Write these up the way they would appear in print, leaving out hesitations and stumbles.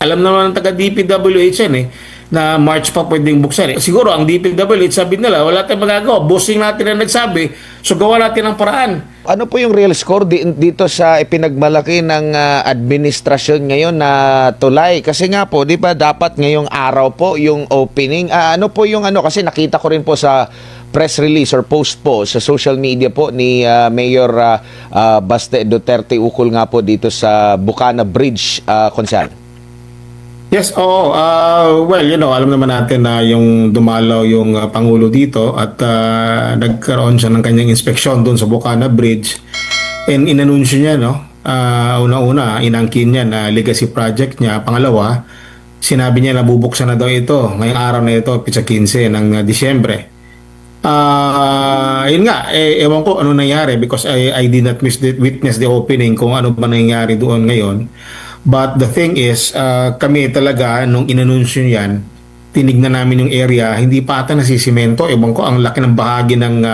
Alam naman ng taga DPWH yan na March pa pwedeng buksan Siguro ang DPWH sabi nila, wala tayong magagawa. Bossing natin ang nagsabi, so gawa natin ang paraan. Ano po yung real score dito sa ipinagmalaki ng administrasyon ngayon na tulay? Kasi nga po, di ba dapat ngayong araw po yung opening? Ano po yung ano? Kasi nakita ko rin po sa press release or post po sa social media po ni Mayor Baste Duterte ukol nga po dito sa Bukana Bridge, Konsyal. Yes, oo. Well, alam naman natin na yung dumalaw yung Pangulo dito at nagkaroon siya ng kanyang inspeksyon doon sa Bukana Bridge. And inanunsyo niya, una-una, inangkin niya na legacy project niya. Pangalawa, sinabi niya na bubuksan na daw ito ngayong araw na ito, pitsa 15 ng Disyembre. Yun nga, ewan ko ano nangyari because I did not witness the opening kung ano ba nangyari doon ngayon. But the thing is, kami talaga, nung inanunsyo yan, tinignan namin yung area, hindi pa ata nasisimento. Ewan ko, ang laki ng bahagi ng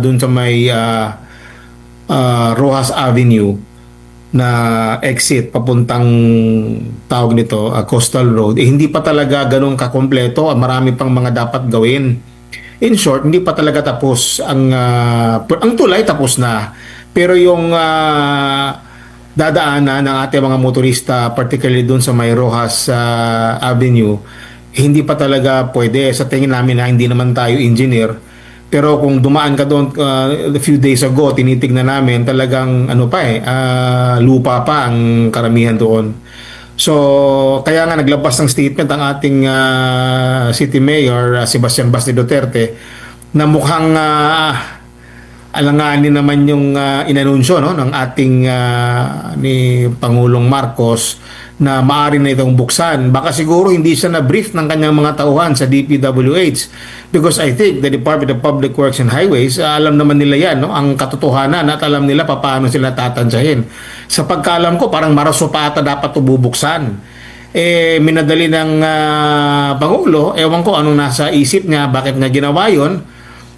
dun sa may Rojas Avenue na exit papuntang tawag nito, Coastal Road. Hindi pa talaga ganun kakompleto. Marami pang mga dapat gawin. In short, hindi pa talaga tapos. Ang tulay tapos na. Pero yung dadaanan ng ating mga motorista, particularly doon sa may Rojas Avenue, hindi pa talaga pwede. Sa tingin namin na hindi naman tayo engineer. Pero kung dumaan ka doon a few days ago, tinitignan namin talagang lupa pa ang karamihan doon. So, kaya nga naglabas ng statement ang ating City Mayor, Sebastian Baste Duterte, na mukhang alanganin naman yung inanunsyo ng ating ni Pangulong Marcos na maaari na itong buksan. Baka siguro hindi siya na-brief ng kanyang mga tauhan sa DPWH because I think the Department of Public Works and Highways, alam naman nila yan, ang katotohanan at alam nila paano sila tatansyahin. Sa pagkaalam ko, parang Marso pa ata dapat ito bubuksan. Minadali ng Pangulo, ewan ko anong nasa isip niya, bakit nga ginawa yun,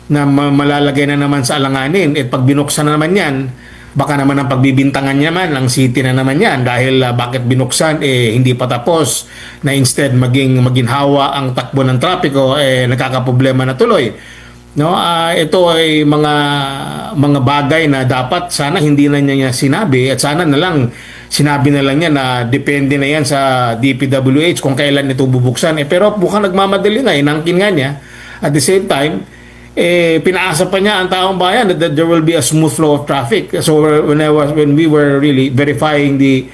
na malalagay na naman sa alanganin. At pag binuksan na naman yan, baka naman ang pagbibintangan niya man, ang city na naman yan. Dahil bakit binuksan, hindi pa tapos. Na instead, maging hawa ang takbo ng trapiko, nakakaproblema na tuloy. Ito ay mga bagay na dapat sana hindi na niya sinabi at sana na lang sinabi na lang niya na depende na yan sa DPWH kung kailan ito bubuksan. Pero mukhang nagmamadali nga, inangkin nga niya. At the same time, pinaasa pa niya ang taong bayan that there will be a smooth flow of traffic. So when we were really verifying the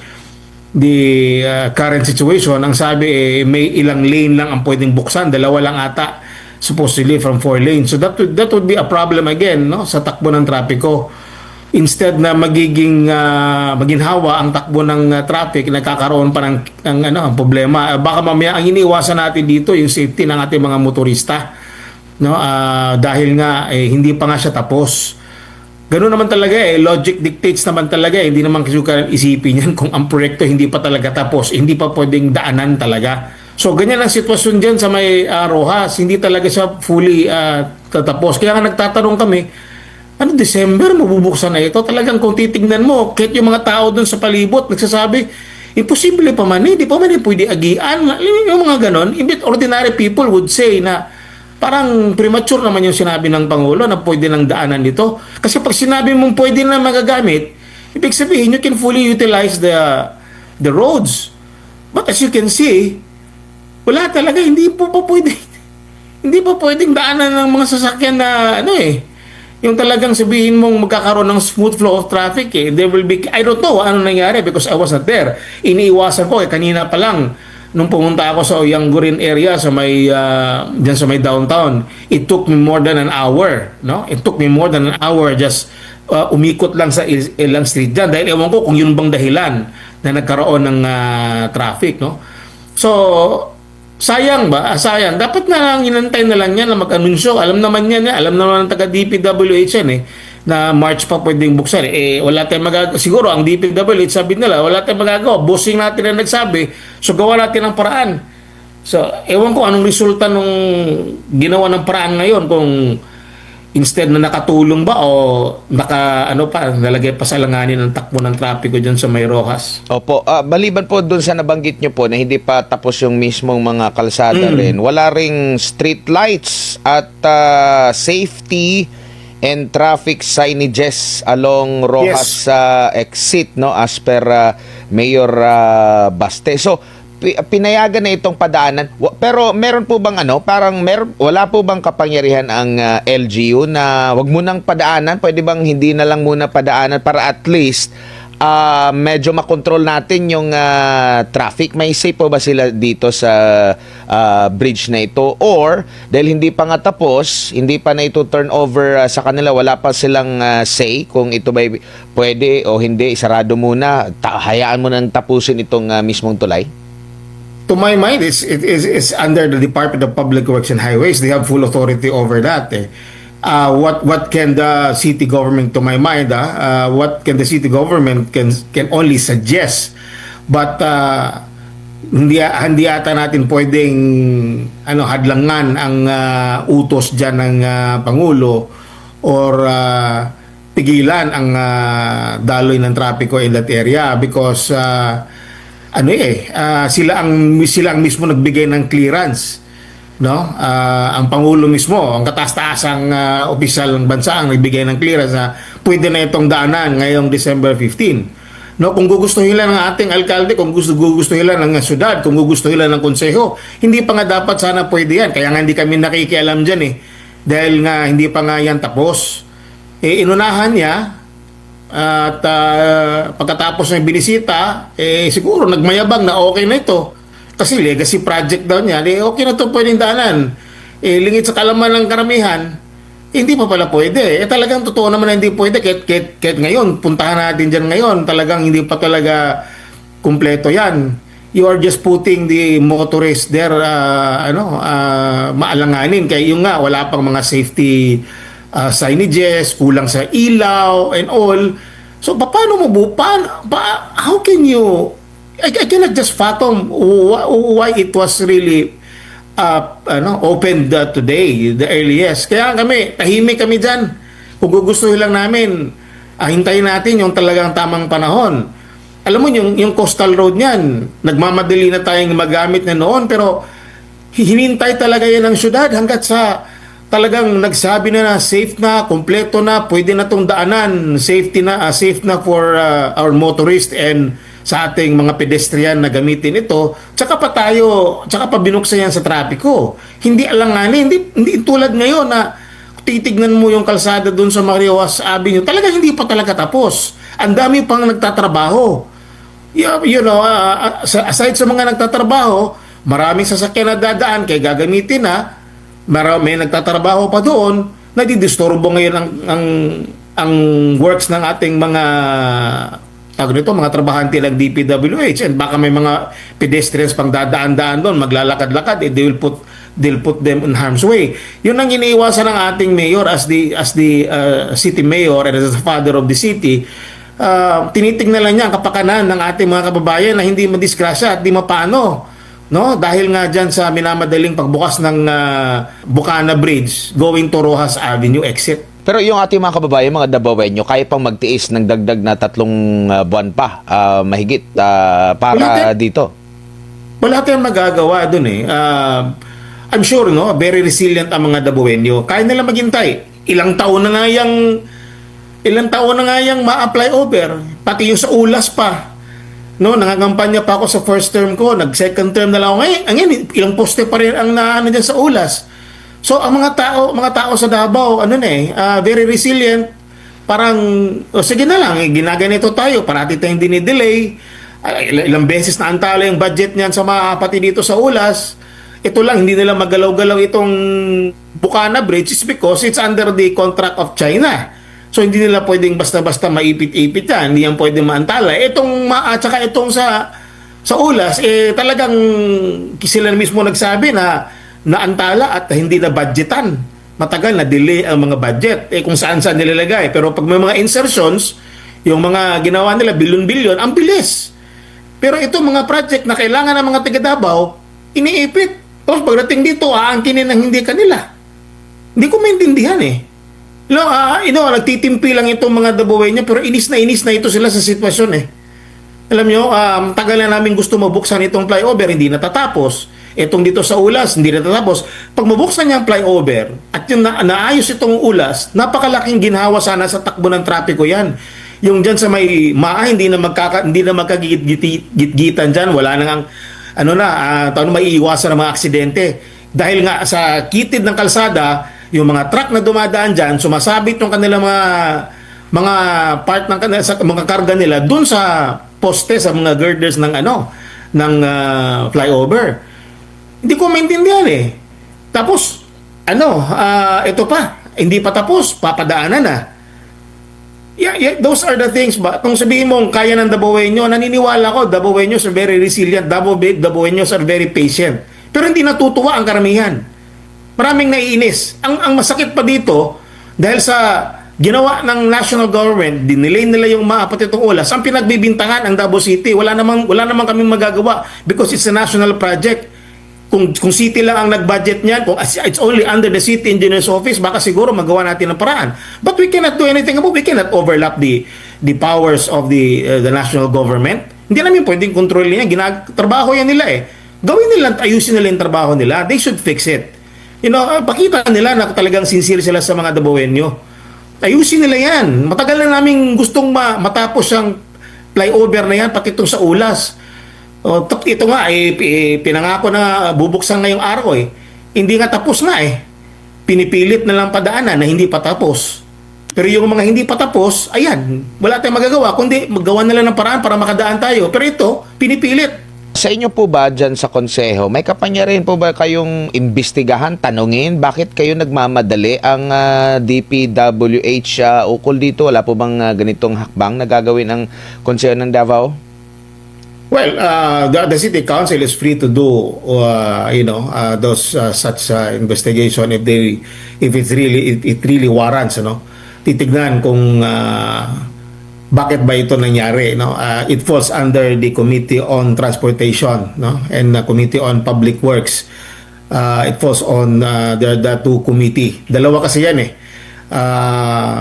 current situation, ang sabi may ilang lane lang ang pwedeng buksan, dalawa lang ata supposedly from 4 lanes. So that would be a problem again sa takbo ng trapiko. Instead na maginhawa ang takbo ng traffic, nagkakaroon pa ng problema. Baka mamaya ang iniiwasan natin dito yung safety ng ating mga motorista. Dahil nga hindi pa nga siya tapos. Ganoon naman talaga logic dictates naman talaga hindi naman kasi isipin yan kung ang proyekto hindi pa talaga tapos, hindi pa pwedeng daanan talaga. So ganyan ang sitwasyon diyan sa may Rojas, hindi talaga siya fully tatapos. Kaya nga nagtatanong kami, December mabubuksan na ito? Talagang kung titingnan mo, kahit yung mga tao doon sa palibot nagsasabi, imposible pa man, hindi pa man pwede agian. Yung mga ganon, ordinary people would say na parang premature naman yung sinabi ng Pangulo na pwede lang daanan dito. Kasi pag sinabi mong pwede na magagamit, ibig sabihin you can fully utilize the roads. But as you can see, wala talaga, hindi pa pwedeng daanan ng mga sasakyan na yung talagang sabihin mong magkakaroon ng smooth flow of traffic. There will be, I don't know ano nangyari because I was not there. Iniiwasan ko kanina pa lang nung pumunta ako sa Oyanggurin area sa may diyan sa may downtown, it took me more than an hour, It took me more than an hour just umikot lang sa ilang street diyan dahil ewan ko kung yun bang dahilan na nagkaroon ng traffic, So sayang ba? Sayang. Dapat na lang inantay na lang yan na mag-anunsyo. Alam naman yan, alam naman ng taga DPWH yan na March pa pwedeng buksan. Wala tayong magagawa. Siguro ang DPWH sabi nila, wala tayong magagawa. Bossing natin ang nagsabi. So gawa natin ang paraan. So ewan ko anong resulta nung ginawa ng paraan ngayon kung instead na nakatulong ba o nalagay pa sa langanin ng takbo ng trapiko dyan sa May Rojas. Opo, maliban po dun sa nabanggit nyo po na hindi pa tapos yung mismong mga kalsada rin, wala ring street lights at safety and traffic signages along Rojas exit, no, as per Mayor Baste. So, pinayagan na itong padaanan. Pero meron po bang wala po bang kapangyarihan ang LGU na wag mo nang padaanan? Pwede bang hindi na lang muna padaanan para at least medyo makontrol natin yung traffic? May say po ba sila dito sa bridge na ito? Or dahil hindi pa nga tapos, hindi pa na ito turn over sa kanila, wala pa silang say kung ito ba pwede o hindi, isarado muna, hayaan mo nang tapusin itong mismong tulay? To my mind, it's under the Department of Public Works and Highways. They have full authority over that. What can the city government, to my mind, what can the city government can only suggest, but hindi ata natin pwedeng hadlangan ang utos diyan ng Pangulo or pigilan ang daloy ng trapiko in that area because sila ang mismo nagbigay ng clearance, no? Ang Pangulo mismo, ang kataas-taasang opisyal ng bansa ang nagbigay ng clearance na pwede na itong daanan ngayong December 15. No, kung gugustuhin lang ng ating alkalde, kung gugustuhin lang ng syudad, kung gugustuhin lang ng konseho, hindi pa nga dapat sana pwede yan. Kaya nga hindi kami nakikialam dyan dahil nga hindi pa nga yan tapos. Inunahan niya at pagkatapos ng binisita, siguro nagmayabang na okay na ito. Kasi legacy project daw niya, okay na ito pwedeng daanan. Lingit sa kalaman ng karamihan, hindi pa pala pwede. Talagang totoo naman na hindi pwede. Kahit ngayon, puntahan natin dyan ngayon, talagang hindi pa talaga kumpleto yan. You are just putting the motorist there, maalanganin. Kaya yung nga, wala pang mga safety signages, kulang sa ilaw and all. So paano mo how can you I cannot just fathom why it was really opened today, the earliest. Kaya kami, tahimik kami dyan. Kung gugustuhin lang namin, hintayin natin yung talagang tamang panahon. Alam mo, yung coastal road niyan, nagmamadali na tayong magamit na noon, pero hinintay talaga yan ng syudad hanggat sa talagang nagsabi na safe na, kompleto na, pwede na itong daanan, safe na for our motorist and sa ating mga pedestrian na gamitin ito, tsaka pa binuksan yan sa trapiko. Hindi alanganin, hindi tulad ngayon na titignan mo yung kalsada doon sa Marios Avenue, talaga hindi pa talaga tapos. Ang dami pang nagtatrabaho. Aside sa mga nagtatrabaho, maraming sasakyan na dadaan, kaya gagamitin na, may nagtatrabaho pa doon, nadidisturbo ngayon ang works ng ating mga mga trabahante ng DPWH, and baka may mga pedestrians pang dadaan-daan doon, maglalakad-lakad, they'll put them in harm's way. Yun ang iniiwasan ng ating mayor as the city mayor and as the father of the city. Tinitingnan lang niya ang kapakanan ng ating mga kababayan na hindi madisgrasya at di mapano, no? Dahil nga dyan sa minamadaling pagbukas ng Bukana Bridge going to Rojas Avenue exit. Pero yung ating mga kababayan, mga Dabawenyo, kaya pang magtiis ng dagdag na 3 buwan pa, mahigit, para dito? Wala tayong magagawa dun I'm sure, no, very resilient ang mga Dabawenyo. Kaya nila maghintay. Ilang taon na nga yang ma-apply over. Pati yung sa ulas pa. No, nangangampanya pa ako sa first term ko, nag-second term na lang ako. Ngayon, ilang poste pa rin ang naano dyan sa ulas. So ang mga tao sa Davao, very resilient. Parang, sige na lang, ginaganito tayo, parati tayong dinidelay. Ilang beses na antala yung budget niyan sa mga pati dito sa ulas. Ito lang, hindi nila magalaw-galaw itong Bukana Bridge is because it's under the contract of China. So hindi nila pwedeng basta-basta maipit-ipit yan, hindi yan pwedeng maantala. Tsaka itong sa ulas, talagang sila mismo nagsabi na naantala at hindi na budgetan. Matagal na delay ang mga budget. Kung saan-saan nilalagay. Pero pag may mga insertions, yung mga ginawa nila, bilyon-bilyon, ang bilis. Pero ito mga project na kailangan ng mga taga-Davao, iniipit. Tapos pagdating dito, aangkinin ng hindi kanila. Hindi ko maintindihan No, nagtitimpi lang itong mga Dabawenyo pero inis na ito sila sa sitwasyon eh. Alam nyo, tagal na namin gusto mabuksan itong flyover, hindi natatapos. Itong dito sa Ulas, hindi natatapos. Pag mabuksan niya ang flyover at yung naayos itong Ulas, napakalaking ginhawa sana sa takbo ng trapiko yan. Yung dyan sa may Maa, hindi na magkagigit-gitan dyan. Wala nang maiiwasan ng mga aksidente. Dahil nga sa kitid ng kalsada, yung mga truck na dumadaan dyan, sumasabit yung kanilang mga part ng kanila, sa mga karga nila dun sa poste, sa mga girders ng flyover. Hindi ko maintindihan eh. Tapos ito pa, hindi pa tapos, papadaanan na. Yeah, those are the things ba? Kung sabihin mong kaya ng Dabawenyo, naniniwala ko, Dabawenyos are very resilient, Dabawenyos are very patient. Pero hindi natutuwa ang karamihan. Maraming naiinis. Ang masakit pa dito, dahil sa ginawa ng national government, dinelay nila yung pati itong Ulas, ang pinagbibintangan ang Davao City. Wala namang kaming magagawa because it's a national project. Kung city lang ang nag-budget niyan, kung it's only under the city engineer's office, baka siguro magawa natin ng paraan. But we cannot do anything about it. We cannot overlap the powers of the national government. Hindi namin pwedeng kontrolin yan. Trabaho yan nila eh. Gawin nila, ayusin nila yung trabaho nila. They should fix it. Pakita nila na talagang sincere sila sa mga Dabawenyo. Ayusin nila yan. Matagal na namin gustong matapos ang flyover na yan, pati itong sa Ulas. Ito nga, pinangako na bubuksan ngayong araw eh. Hindi nga tapos nga eh. Pinipilit na lang padaanan na hindi pa tapos. Pero yung mga hindi pa tapos, ayan, wala tayong magagawa, kundi magawa nila ng paraan para makadaan tayo. Pero ito, pinipilit. Sa inyo po ba dyan sa konseho, may kapangyarihan po ba kayong imbestigahan, tanungin, bakit kayo nagmamadali ang DPWH ukol dito? Wala po bang ganitong hakbang na gagawin ang konseho ng Davao? Well, the city council is free to do, those such investigation if it really warrants, titignan kung bakit ba ito nangyari, it falls under the Committee on Transportation, and the Committee on Public Works. It falls on the two committee. Dalawa kasi yan eh.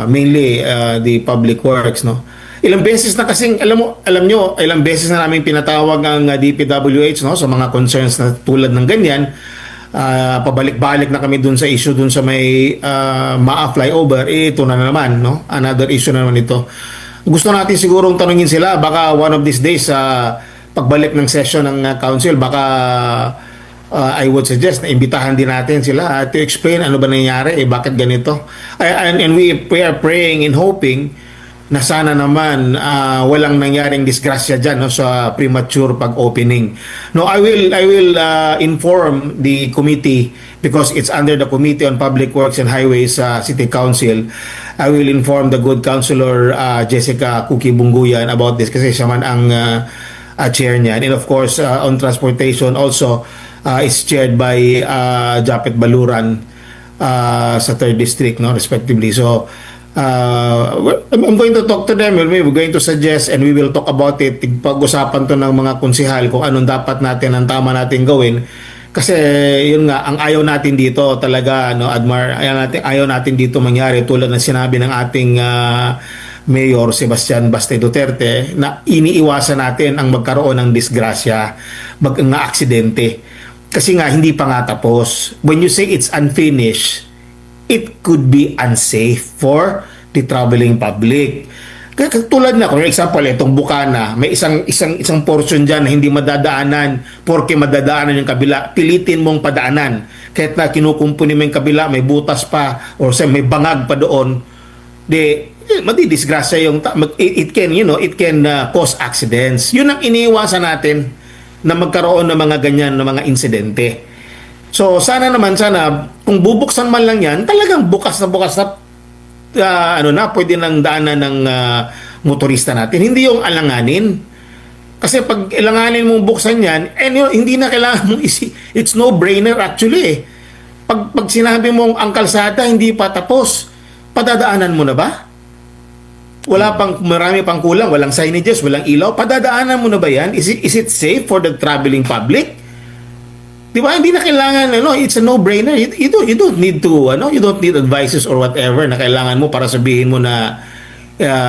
Mainly the Public Works, Ilang beses na kasing alam nyo, ilang beses na namin pinatawag ang DPWH, sa mga concerns na tulad ng ganyan. Pabalik-balik na kami dun sa issue dun sa may Maa flyover. Ito na naman, another issue na naman ito. Gusto natin sigurong tanungin sila, baka one of these days pagbalik ng session ng council, baka I would suggest na imbitahan din natin sila to explain ano ba nangyari, bakit ganito. And we are praying and hoping na sana naman walang nangyaring disgrasya dyan sa premature pag-opening. I will inform the committee because it's under the Committee on Public Works and Highways City Council. I will inform the good councilor Jessica Cookie Bunguyan about this kasi siya man ang chair niyan. And of course, on transportation also is chaired by Japet Baluran sa 3rd District, respectively. So, I'm going to talk to them. We're going to suggest and we will talk about it. Pag-usapan to ng mga konsehal kung anong dapat natin, ang tama natin gawin. Kasi yun nga, ang ayaw natin dito talaga, Admar, ayaw natin dito mangyari tulad ng sinabi ng ating Mayor Sebastian Baste Duterte na iniiwasan natin ang magkaroon ng disgrasya, ng aksidente. Kasi nga, hindi pa nga tapos. When you say it's unfinished, it could be unsafe for the traveling public. Tulad na, for example, itong Bukana, may isang portion dyan na hindi madadaanan porque madadaanan yung kabila. Pilitin mong padaanan. Kahit na kinukumpuni mo yung kabila, may butas pa or may bangag pa doon, madidisgrasya yung it can cause accidents. Yun ang iniiwasan natin na magkaroon ng mga ganyan na mga insidente. So sana kung bubuksan man lang yan, talagang bukas na pwede nang daanan ng motorista natin. Hindi yung alanganin. Kasi pag alanganin mong buksan yan, hindi na kailangan mong it's no-brainer actually. Pag sinabi mong ang kalsada hindi pa tapos, padadaanan mo na ba? Marami pang kulang, walang signages, walang ilaw, padadaanan mo na ba yan? Is it safe for the traveling public? Di ba? Hindi na kailangan, it's a no-brainer. You don't need to, you don't need advices or whatever na kailangan mo para sabihin mo na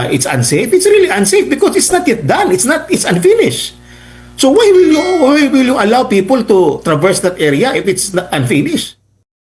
it's unsafe. It's really unsafe because it's not yet done. It's unfinished. So why will you allow people to traverse that area if it's not unfinished?